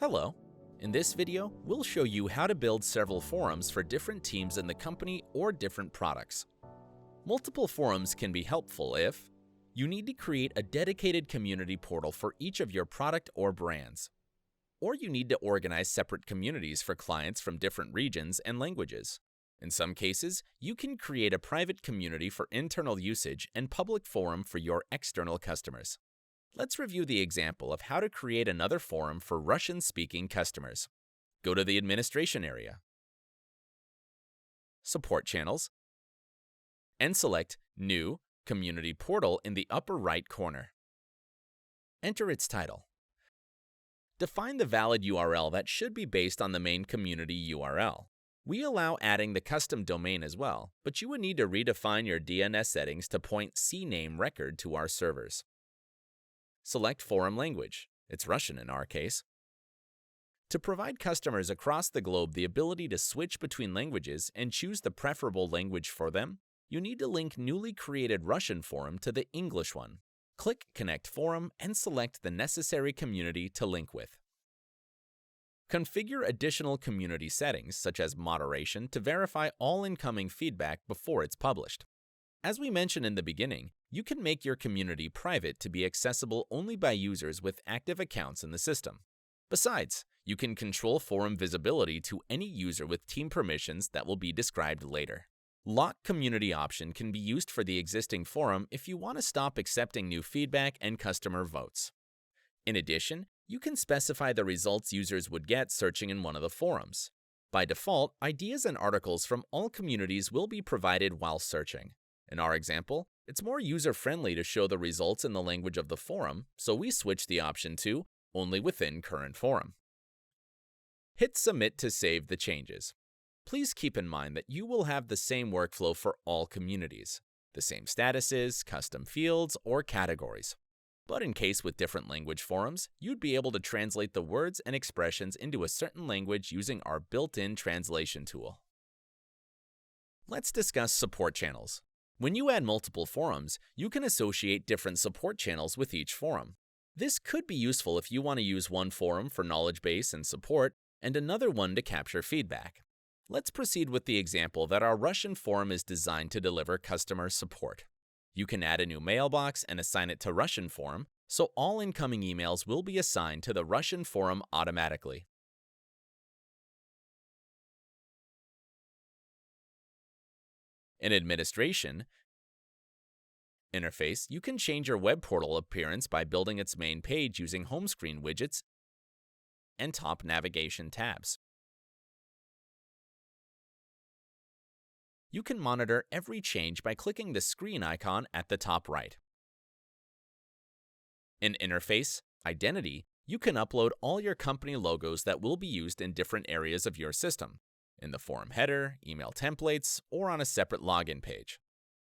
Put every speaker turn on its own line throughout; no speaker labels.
Hello. In this video, we'll show you how to build several forums for different teams in the company or different products. Multiple forums can be helpful if you need to create a dedicated community portal for each of your product or brands, or you need to organize separate communities for clients from different regions and languages. In some cases, you can create a private community for internal usage and public forum for your external customers. Let's review the example of how to create another forum for Russian-speaking customers. Go to the administration area, support channels, and select New Community Portal in the upper right corner. Enter its title. Define the valid URL that should be based on the main community URL. We allow adding the custom domain as well, but you would need to redefine your DNS settings to point CNAME record to our servers. Select forum language. It's Russian in our case. To provide customers across the globe the ability to switch between languages and choose the preferable language for them, you need to link newly created Russian forum to the English one. Click Connect Forum and select the necessary community to link with. Configure additional community settings such as moderation to verify all incoming feedback before it's published. As we mentioned in the beginning, you can make your community private to be accessible only by users with active accounts in the system. Besides, you can control forum visibility to any user with team permissions that will be described later. Lock community option can be used for the existing forum if you want to stop accepting new feedback and customer votes. In addition, you can specify the results users would get searching in one of the forums. By default, ideas and articles from all communities will be provided while searching. In our example, it's more user-friendly to show the results in the language of the forum, so we switch the option to Only Within Current Forum. Hit Submit to save the changes. Please keep in mind that you will have the same workflow for all communities, the same statuses, custom fields, or categories. But in case with different language forums, you'd be able to translate the words and expressions into a certain language using our built-in translation tool. Let's discuss support channels. When you add multiple forums, you can associate different support channels with each forum. This could be useful if you want to use one forum for knowledge base and support and another one to capture feedback. Let's proceed with the example that our Russian forum is designed to deliver customer support. You can add a new mailbox and assign it to Russian forum, so all incoming emails will be assigned to the Russian forum automatically. In administration interface, you can change your web portal appearance by building its main page using home screen widgets and top navigation tabs. You can monitor every change by clicking the screen icon at the top right. In interface identity, you can upload all your company logos that will be used in different areas of your system, in the forum header, email templates, or on a separate login page.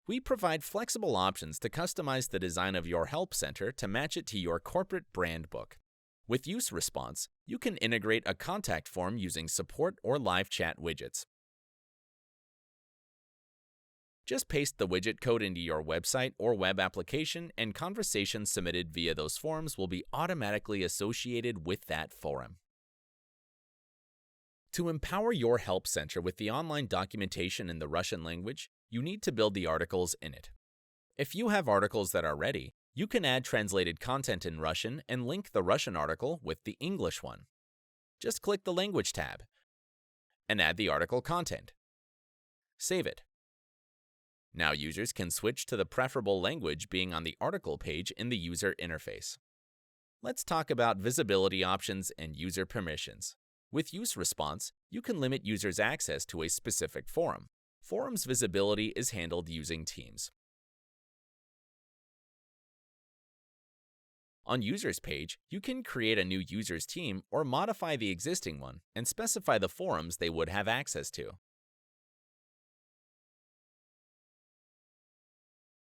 We provide flexible options to customize the design of your help center to match it to your corporate brand book. With UseResponse, you can integrate a contact form using support or live chat widgets. Just paste the widget code into your website or web application, and conversations submitted via those forms will be automatically associated with that forum. To empower your help center with the online documentation in the Russian language, you need to build the articles in it. If you have articles that are ready, you can add translated content in Russian and link the Russian article with the English one. Just click the Language tab and add the article content. Save it. Now users can switch to the preferable language being on the article page in the user interface. Let's talk about visibility options and user permissions. With UseResponse, you can limit users' access to a specific forum. Forums visibility is handled using Teams. On Users page, you can create a new users team or modify the existing one and specify the forums they would have access to.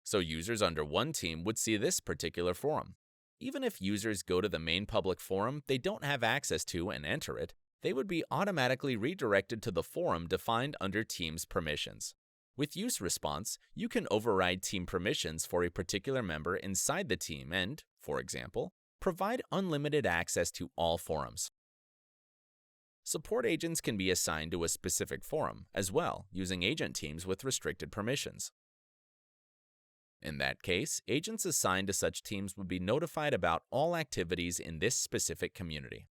So users under one team would see this particular forum. Even if users go to the main public forum they don't have access to and enter it, they would be automatically redirected to the forum defined under Teams permissions. With UseResponse, you can override team permissions for a particular member inside the team and, for example, provide unlimited access to all forums. Support agents can be assigned to a specific forum as well, using agent teams with restricted permissions. In that case, agents assigned to such teams would be notified about all activities in this specific community.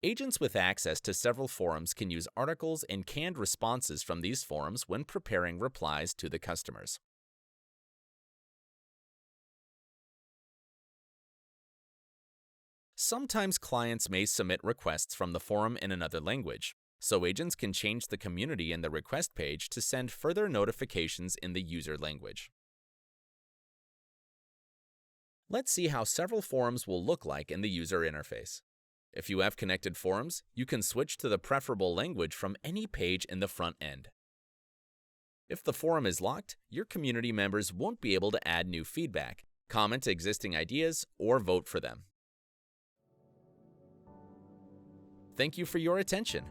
Agents with access to several forums can use articles and canned responses from these forums when preparing replies to the customers. Sometimes clients may submit requests from the forum in another language, so agents can change the community in the request page to send further notifications in the user language. Let's see how several forums will look like in the user interface. If you have connected forums, you can switch to the preferable language from any page in the front end. If the forum is locked, your community members won't be able to add new feedback, comment existing ideas, or vote for them. Thank you for your attention.